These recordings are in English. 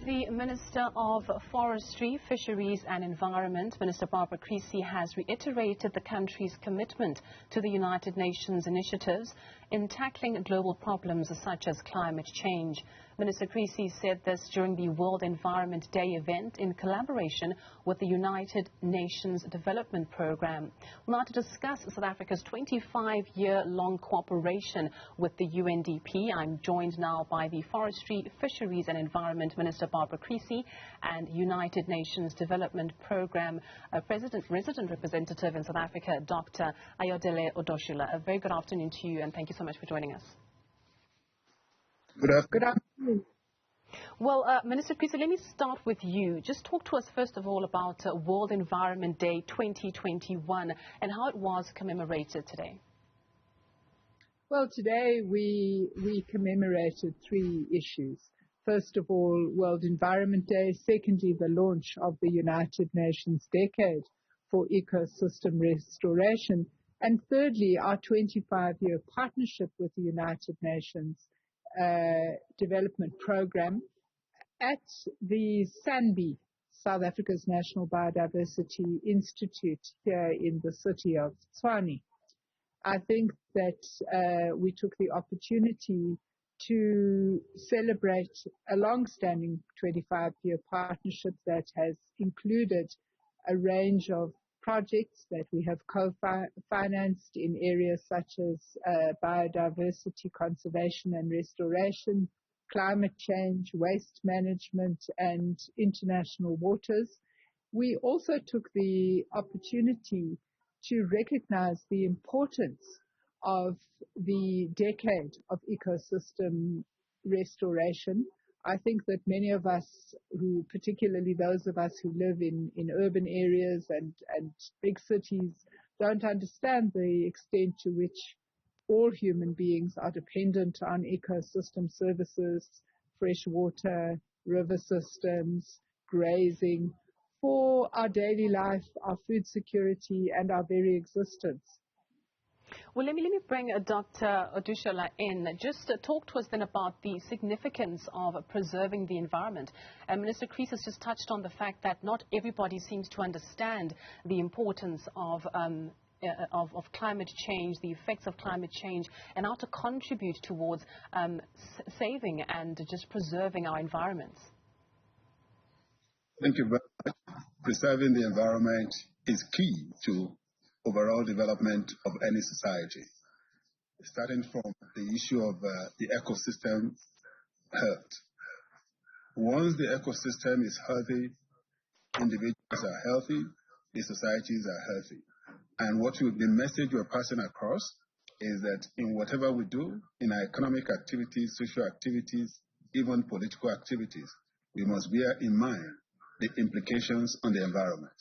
The Minister of Forestry, Fisheries and Environment, Minister Barbara Creecy, has reiterated the country's commitment to the United Nations initiatives in tackling global problems such as climate change. Minister Creecy said this during the World Environment Day event in collaboration with the United Nations Development Programme. Well, now to discuss South Africa's 25-year-long cooperation with the UNDP, I'm joined now by the Forestry, Fisheries and Environment Minister Barbara Creecy and United Nations Development Programme Resident Representative in South Africa, Dr. Ayodele Odoshula. A very good afternoon to you, and thank you so much for joining us. Good afternoon. Well, Minister Creecy, let me start with you. Just talk to us first of all about World Environment Day 2021 and how it was commemorated today. Well, today we commemorated three issues. First of all, World Environment Day. Secondly, the launch of the United Nations Decade for Ecosystem Restoration. And thirdly, our 25-year partnership with the United Nations Development Programme at the SANBI, South Africa's National Biodiversity Institute here in the city of Tshwane. I think that we took the opportunity to celebrate a long-standing 25-year partnership that has included a range of projects that we have co-financed in areas such as biodiversity conservation and restoration, climate change, waste management, and international waters. We also took the opportunity to recognize the importance of the decade of ecosystem restoration. I think that many of us who, particularly those of us who live in urban areas and big cities, don't understand the extent to which all human beings are dependent on ecosystem services, fresh water, river systems, grazing, for our daily life, our food security, and our very existence. Well, let me bring Dr. Odoshula in. Just talk to us then about the significance of preserving the environment. Minister Creecy has just touched on the fact that not everybody seems to understand the importance of climate change, the effects of climate change, and how to contribute towards saving and just preserving our environments. Thank you very much. Preserving the environment is key to overall development of any society, starting from the issue of the ecosystem health. Once the ecosystem is healthy, individuals are healthy, the societies are healthy. And the message we're passing across is that in whatever we do, in our economic activities, social activities, even political activities, we must bear in mind the implications on the environment.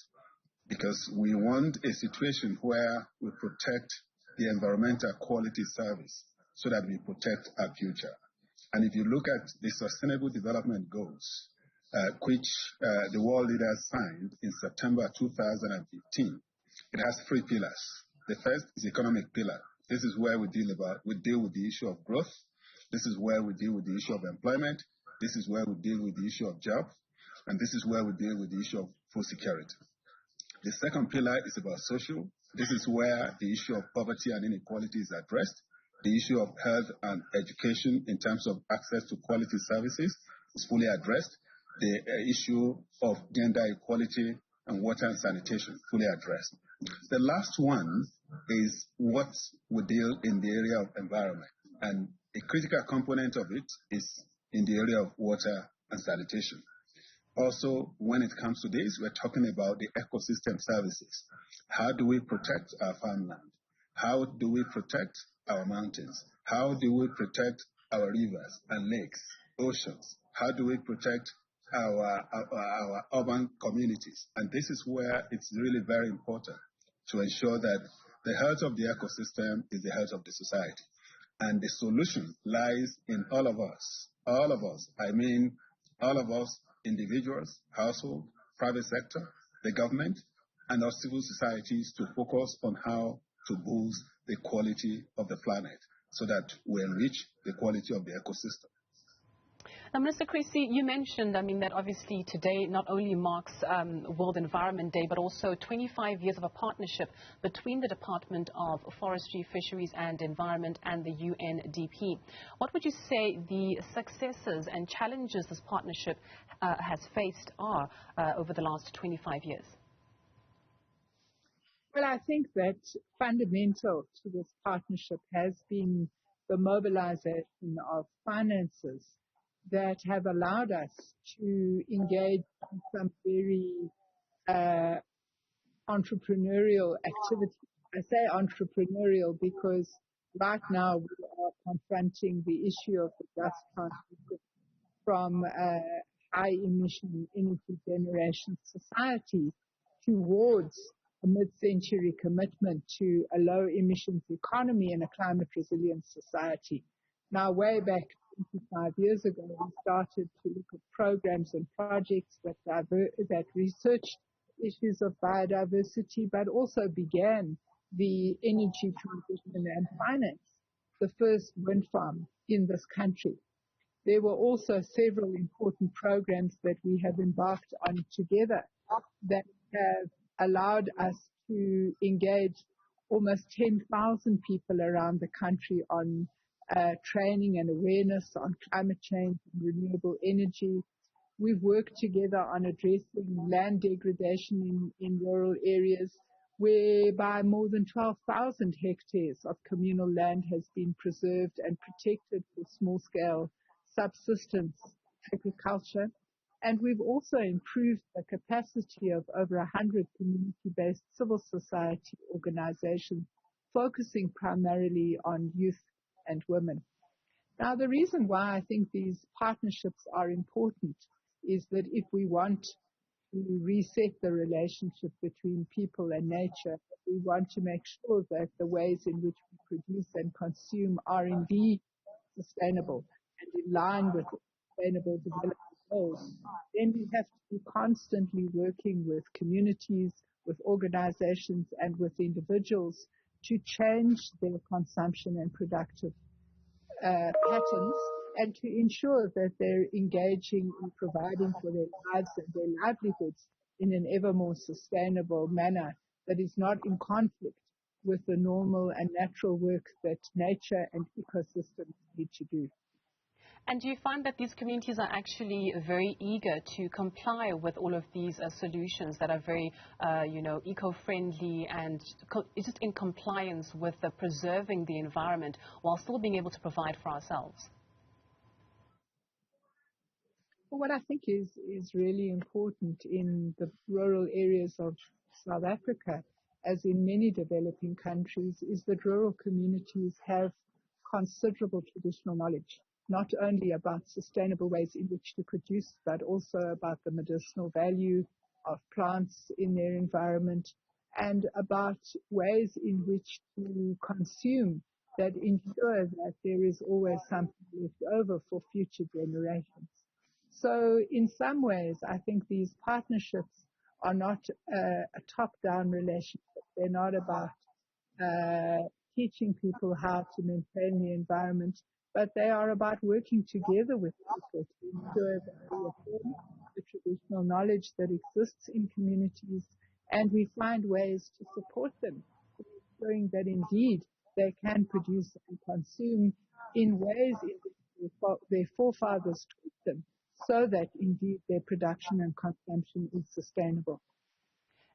Because we want a situation where we protect the environmental quality service so that we protect our future. And if you look at the Sustainable Development Goals, which the world leaders signed in September 2015, it has three pillars. The first is the economic pillar. This is where we deal with the issue of growth. This is where we deal with the issue of employment. This is where we deal with the issue of jobs. And this is where we deal with the issue of food security. The second pillar is about social. This is where the issue of poverty and inequality is addressed. The issue of health and education in terms of access to quality services is fully addressed. The issue of gender equality and water and sanitation fully addressed. The last one is what we deal in the area of environment. And a critical component of it is in the area of water and sanitation. Also, when it comes to this, we're talking about the ecosystem services. How do we protect our farmland? How do we protect our mountains? How do we protect our rivers and lakes, oceans? How do we protect our urban communities? And this is where it's really very important to ensure that the health of the ecosystem is the health of the society. And the solution lies in all of us. All of us. I mean, all of us, individuals, household, private sector, the government, and our civil societies to focus on how to boost the quality of the planet so that we enrich the quality of the ecosystem. Now, Minister Creecy, you mentioned, that obviously today not only marks World Environment Day, but also 25 years of a partnership between the Department of Forestry, Fisheries and Environment and the UNDP. What would you say the successes and challenges this partnership has faced are over the last 25 years? Well, I think that fundamental to this partnership has been the mobilization of finances that have allowed us to engage in some very entrepreneurial activity. I say entrepreneurial because right now we are confronting the issue of the just transition from a high emission energy generation society towards a mid-century commitment to a low emissions economy and a climate resilient society. Now, way back 25 years ago, we started to look at programs and projects that researched issues of biodiversity, but also began the energy transition and finance the first wind farm in this country. There were also several important programs that we have embarked on together that have allowed us to engage almost 10,000 people around the country on training and awareness on climate change and renewable energy. We've worked together on addressing land degradation in rural areas, whereby more than 12,000 hectares of communal land has been preserved and protected for small-scale subsistence agriculture. And we've also improved the capacity of over 100 community-based civil society organizations, focusing primarily on youth and women. Now, the reason why I think these partnerships are important is that if we want to reset the relationship between people and nature, we want to make sure that the ways in which we produce and consume are indeed sustainable and in line with sustainable development goals, then we have to be constantly working with communities, with organizations, and with individuals to change their consumption and productive patterns and to ensure that they're engaging in providing for their lives and their livelihoods in an ever more sustainable manner that is not in conflict with the normal and natural work that nature and ecosystems need to do. And do you find that these communities are actually very eager to comply with all of these solutions that are very, eco-friendly and just in compliance with preserving the environment while still being able to provide for ourselves? Well, what I think is really important in the rural areas of South Africa, as in many developing countries, is that rural communities have considerable traditional knowledge, not only about sustainable ways in which to produce, but also about the medicinal value of plants in their environment and about ways in which to consume that ensure that there is always something left over for future generations. So in some ways, I think these partnerships are not a top-down relationship. They're not about teaching people how to maintain the environment, but they are about working together with people to ensure that we affirm the traditional knowledge that exists in communities and we find ways to support them, ensuring that indeed they can produce and consume in ways in which their forefathers taught them, so that indeed their production and consumption is sustainable.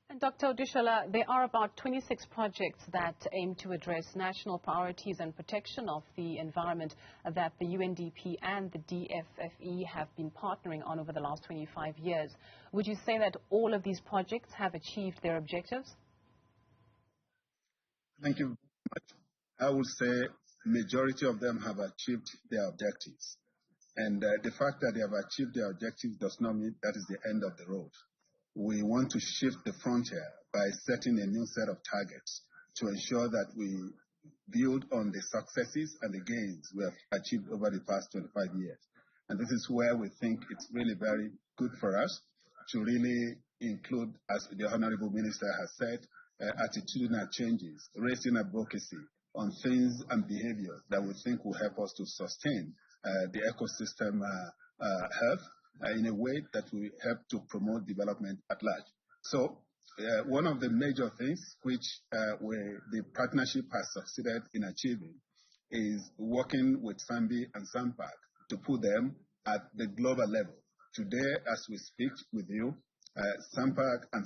And Dr. Odushola, there are about 26 projects that aim to address national priorities and protection of the environment that the UNDP and the DFFE have been partnering on over the last 25 years. Would you say that all of these projects have achieved their objectives? Thank you very much. I would say majority of them have achieved their objectives. And the fact that they have achieved their objectives does not mean that is the end of the road. We want to shift the frontier by setting a new set of targets to ensure that we build on the successes and the gains we have achieved over the past 25 years. And this is where we think it's really very good for us to really include, as the Honorable Minister has said, attitudinal changes, raising advocacy on things and behaviors that we think will help us to sustain the ecosystem health in a way that will help to promote development at large. So one of the major things which the partnership has succeeded in achieving is working with SAMBI and SAMPAC to put them at the global level. Today, as we speak with you, SAMPAC and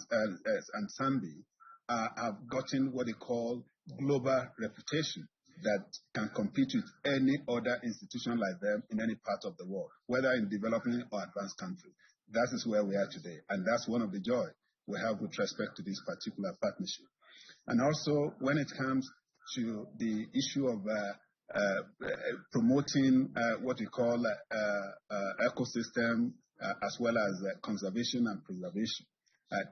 SAMBI have gotten what they call global reputation that can compete with any other institution like them in any part of the world, whether in developing or advanced countries. That is where we are today, and that's one of the joy we have with respect to this particular partnership. And also, when it comes to the issue of promoting what we call ecosystem as well as conservation and preservation,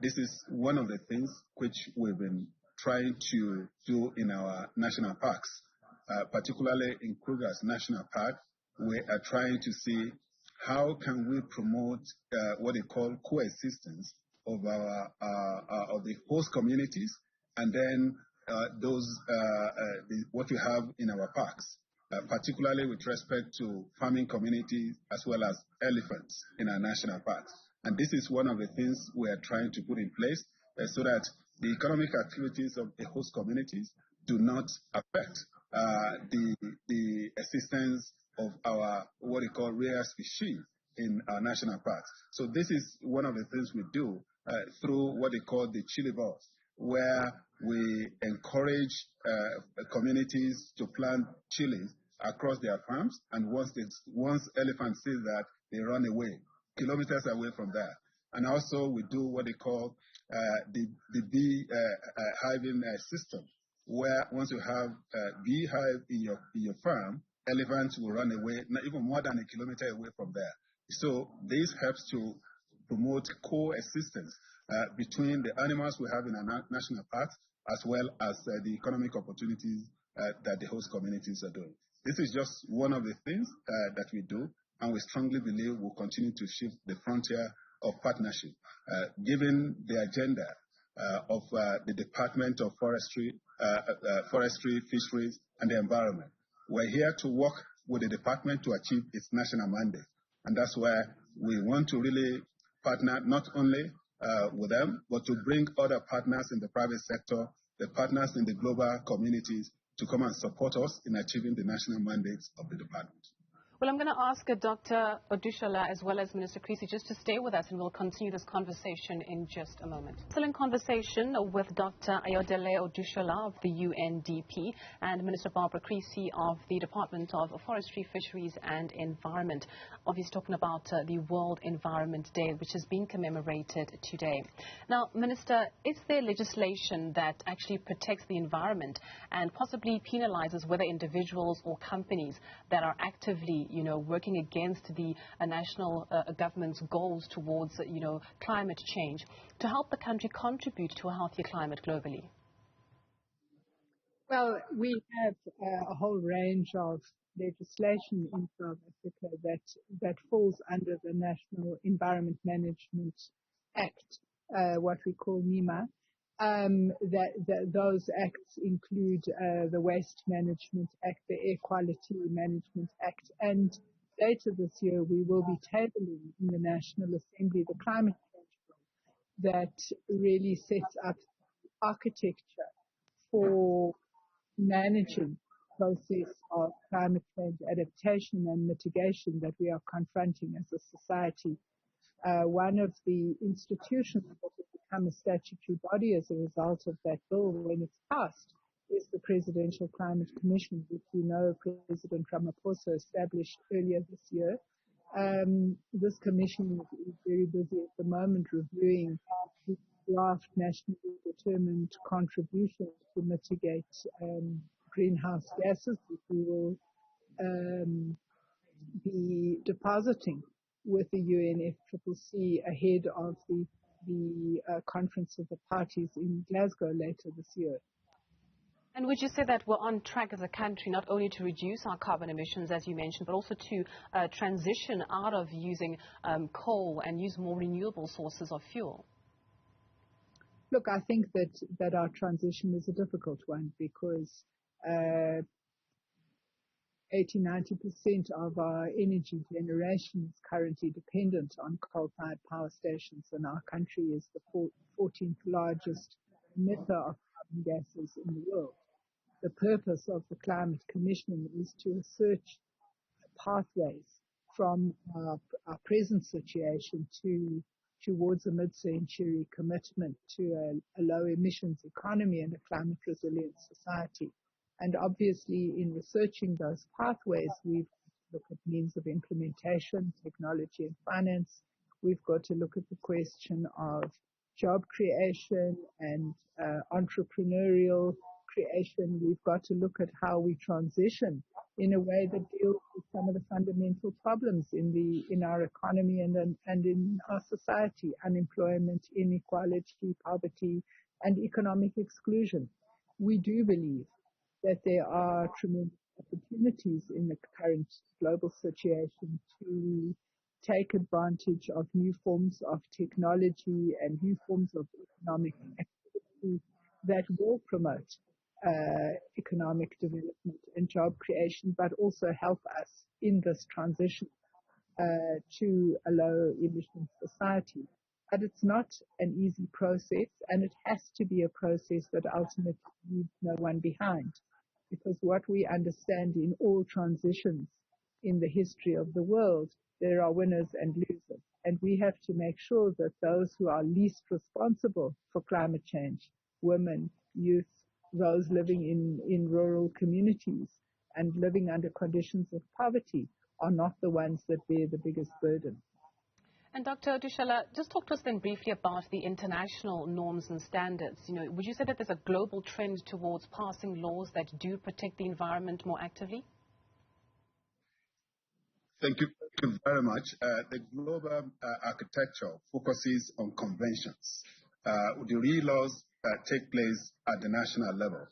this is one of the things which we've been trying to do in our national parks, particularly in Kruger's National Park. We are trying to see how can we promote what they call coexistence of of the host communities and then what we have in our parks, particularly with respect to farming communities as well as elephants in our national parks. And this is one of the things we are trying to put in place so that the economic activities of the host communities do not affect the existence of our what we call rare species in our national parks. So this is one of the things we do through what they call the Chilivers, where we encourage communities to plant chilies across their farms, and once elephants see that, they run away, kilometers away from there. And also we do what they call the bee hiving system, where once you have a beehive in your farm, elephants will run away, not even more than a kilometer away from there. So this helps to promote coexistence between the animals we have in our national parks as well as the economic opportunities that the host communities are doing. This is just one of the things that we do, and we strongly believe we'll continue to shift the frontier of partnership, given the agenda of the Department of Forestry, Fisheries, and the Environment. We're here to work with the department to achieve its national mandate, and that's where we want to really partner not only with them, but to bring other partners in the private sector, the partners in the global communities, to come and support us in achieving the national mandates of the department. Well, I'm going to ask Dr. Odushola as well as Minister Creecy just to stay with us, and we'll continue this conversation in just a moment. Still in conversation with Dr. Ayodele Odushola of the UNDP and Minister Barbara Creecy of the Department of Forestry, Fisheries and Environment. Obviously talking about the World Environment Day, which is being commemorated today. Now, Minister, is there legislation that actually protects the environment and possibly penalizes whether individuals or companies that are actively working against the national government's goals towards, climate change to help the country contribute to a healthier climate globally? Well, we have a whole range of legislation in South Africa that falls under the National Environment Management Act, what we call NEMA. Those acts include the Waste Management Act, the Air Quality Management Act, and later this year we will be tabling in the National Assembly the Climate Change Bill that really sets up architecture for managing the process of climate change adaptation and mitigation that we are confronting as a society. One of the institutions that will become a statutory body as a result of that bill when it's passed is the Presidential Climate Commission, which President Ramaphosa established earlier this year. This commission is very busy at the moment reviewing the draft nationally determined contribution to mitigate greenhouse gases, which we will be depositing with the UNFCCC ahead of the conference of the parties in Glasgow later this year. And would you say that we're on track as a country not only to reduce our carbon emissions, as you mentioned, but also to transition out of using coal and use more renewable sources of fuel? Look, I think that our transition is a difficult one because 80–90% of our energy generation is currently dependent on coal-fired power stations, and our country is the 14th largest emitter of carbon gases in the world. The purpose of the Climate Commission is to search pathways from our present situation towards a mid-century commitment to a low emissions economy and a climate resilient society. And obviously, in researching those pathways, we've got to look at means of implementation, technology and finance. We've got to look at the question of job creation and entrepreneurial creation. We've got to look at how we transition in a way that deals with some of the fundamental problems in our economy and in our society: unemployment, inequality, poverty, and economic exclusion. We do believe that there are tremendous opportunities in the current global situation to take advantage of new forms of technology and new forms of economic activity that will promote economic development and job creation, but also help us in this transition to a low emission society. But it's not an easy process, and it has to be a process that ultimately leaves no one behind. Because what we understand in all transitions in the history of the world, there are winners and losers. And we have to make sure that those who are least responsible for climate change, women, youth, those living in rural communities and living under conditions of poverty, are not the ones that bear the biggest burden. And Dr. Dushala, just talk to us then briefly about the international norms and standards. Would you say that there's a global trend towards passing laws that do protect the environment more actively? Thank you very much. The global architecture focuses on conventions. The real laws take place at the national level.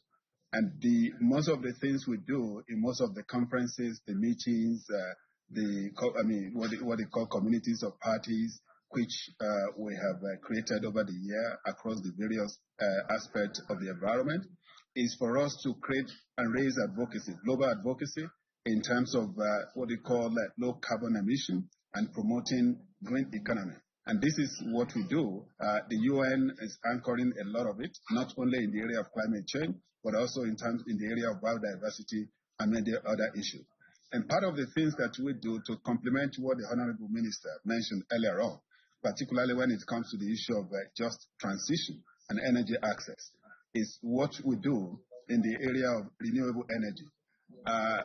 And most of the things we do in most of the conferences, the meetings, what they call communities of parties, which we have created over the year across the various aspects of the environment, is for us to create and raise advocacy, global advocacy, in terms of what they call low carbon emission and promoting green economy. And this is what we do. The UN is anchoring a lot of it, not only in the area of climate change, but also in the area of biodiversity and many other issues. And part of the things that we do to complement what the Honorable Minister mentioned earlier on, particularly when it comes to the issue of just transition and energy access, is what we do in the area of renewable energy.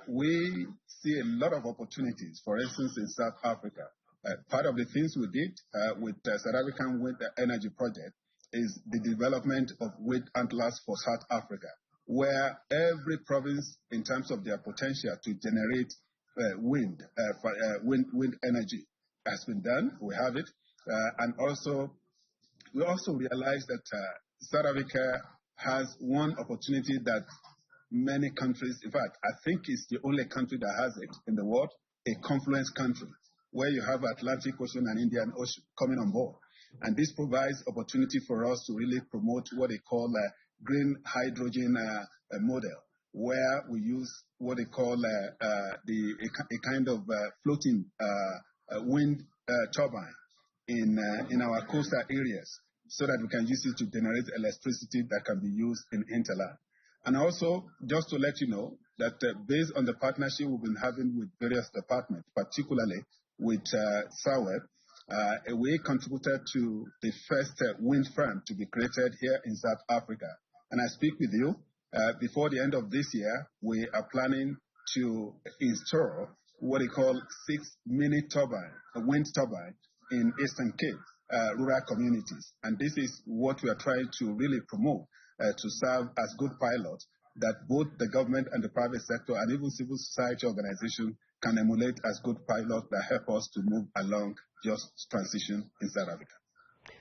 We see a lot of opportunities, for instance, in South Africa. Part of the things we did with the South African Wind Energy Project is the development of wind antlers for South Africa, where every province, in terms of their potential to generate wind energy, has been done. We have it. And we also realized that South Africa has one opportunity that many countries, in fact, I think it's the only country that has it in the world, a confluence country, where you have Atlantic Ocean and Indian Ocean coming on board. And this provides opportunity for us to really promote what they call green hydrogen model, where we use what they call a kind of floating wind turbine in our coastal areas, so that we can use it to generate electricity that can be used in hinterland. And also, just to let you know that based on the partnership we've been having with various departments, particularly with SAWEB, we contributed to the first wind farm to be created here in South Africa. And I speak with you, before the end of this year, we are planning to install what they call 6 mini turbine, a wind turbine in Eastern Cape rural communities. And this is what we are trying to really promote to serve as good pilots that both the government and the private sector and even civil society organizations can emulate as good pilots that help us to move along just transition in South Africa.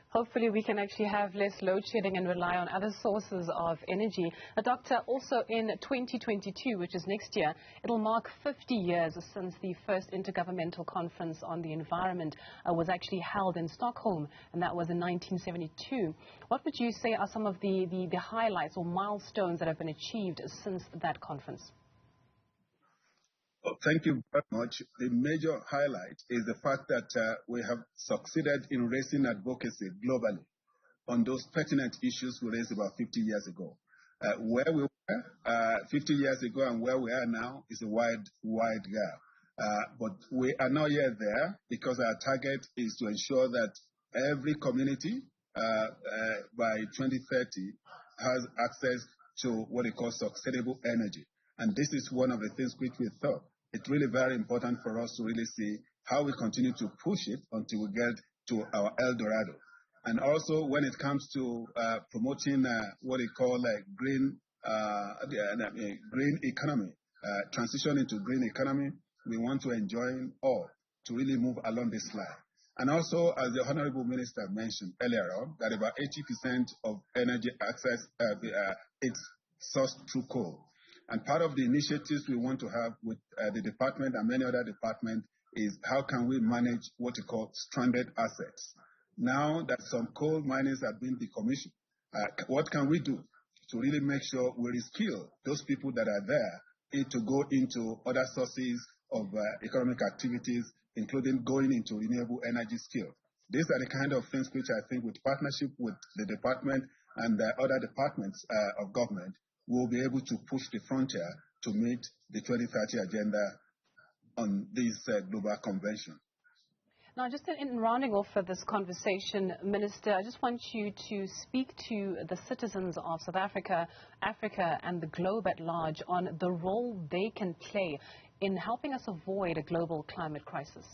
Hopefully we can actually have less load shedding and rely on other sources of energy. Doctor, also in 2022, which is next year, it'll mark 50 years since the first Intergovernmental Conference on the Environment was actually held in Stockholm, and that was in 1972. What would you say are some of the highlights or milestones that have been achieved since that conference? Thank you very much. The major highlight is the fact that we have succeeded in raising advocacy globally on those pertinent issues we raised about 50 years ago. Where we were 50 years ago and where we are now is a wide gap. But we are not yet there because our target is to ensure that every community by 2030 has access to what they call sustainable energy. And this is one of the things which we thought it's really very important for us to really see how we continue to push it until we get to our El Dorado. And also when it comes to promoting what they call green economy, transition into green economy, we want to enjoin all to really move along this line. And also, as the Honorable Minister mentioned earlier on, that about 80% of energy access is sourced through coal. And part of the initiatives we want to have with the department and many other departments is how can we manage what we call stranded assets. Now that some coal miners have been decommissioned, what can we do to really make sure we reskill those people that are there to go into other sources of economic activities, including going into renewable energy skills. These are the kind of things which I think with partnership with the department and other departments of government, we'll be able to push the frontier to meet the 2030 agenda on this global convention. Now, just in rounding off for this conversation, Minister, I just want you to speak to the citizens of South Africa, Africa, and the globe at large on the role they can play in helping us avoid a global climate crisis.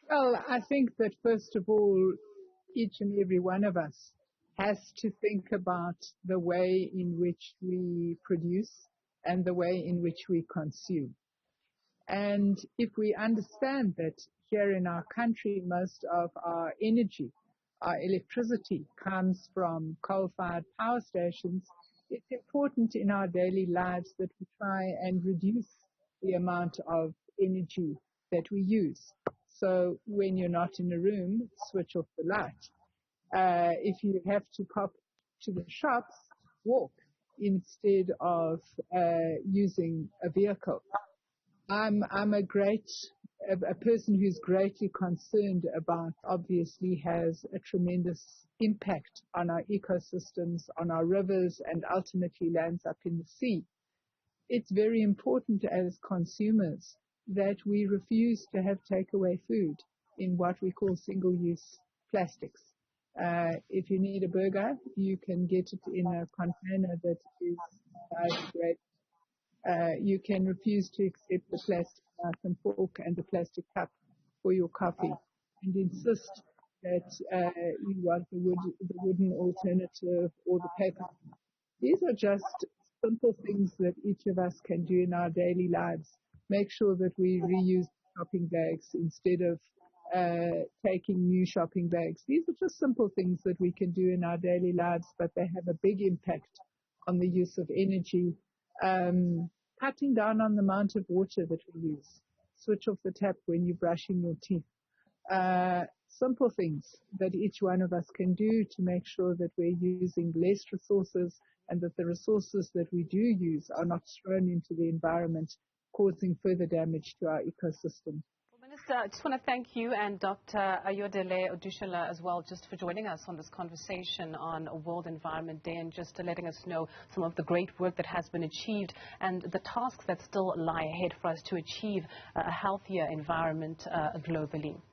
Well, I think that first of all, each and every one of us has to think about the way in which we produce and the way in which we consume. And if we understand that here in our country, most of our energy, our electricity comes from coal-fired power stations, it's important in our daily lives that we try and reduce the amount of energy that we use. So when you're not in a room, switch off the light. If you have to pop to the shops, walk instead of using a vehicle. I'm a person who's greatly concerned about, obviously has a tremendous impact on our ecosystems, on our rivers, and ultimately lands up in the sea. It's very important as consumers that we refuse to have takeaway food in what we call single-use plastics. If you need a burger, you can get it in a container that is biodegradable. You can refuse to accept the plastic knife and fork and the plastic cup for your coffee and insist that you want the wooden alternative or the paper. These are just simple things that each of us can do in our daily lives. Make sure that we reuse shopping bags instead of taking new shopping bags. These are just simple things that we can do in our daily lives, but they have a big impact on the use of energy. Cutting down on the amount of water that we use. Switch off the tap when you're brushing your teeth. Simple things that each one of us can do to make sure that we're using less resources and that the resources that we do use are not thrown into the environment, causing further damage to our ecosystem. Minister, I just want to thank you and Dr. Ayodele Odushola as well just for joining us on this conversation on World Environment Day and just letting us know some of the great work that has been achieved and the tasks that still lie ahead for us to achieve a healthier environment globally.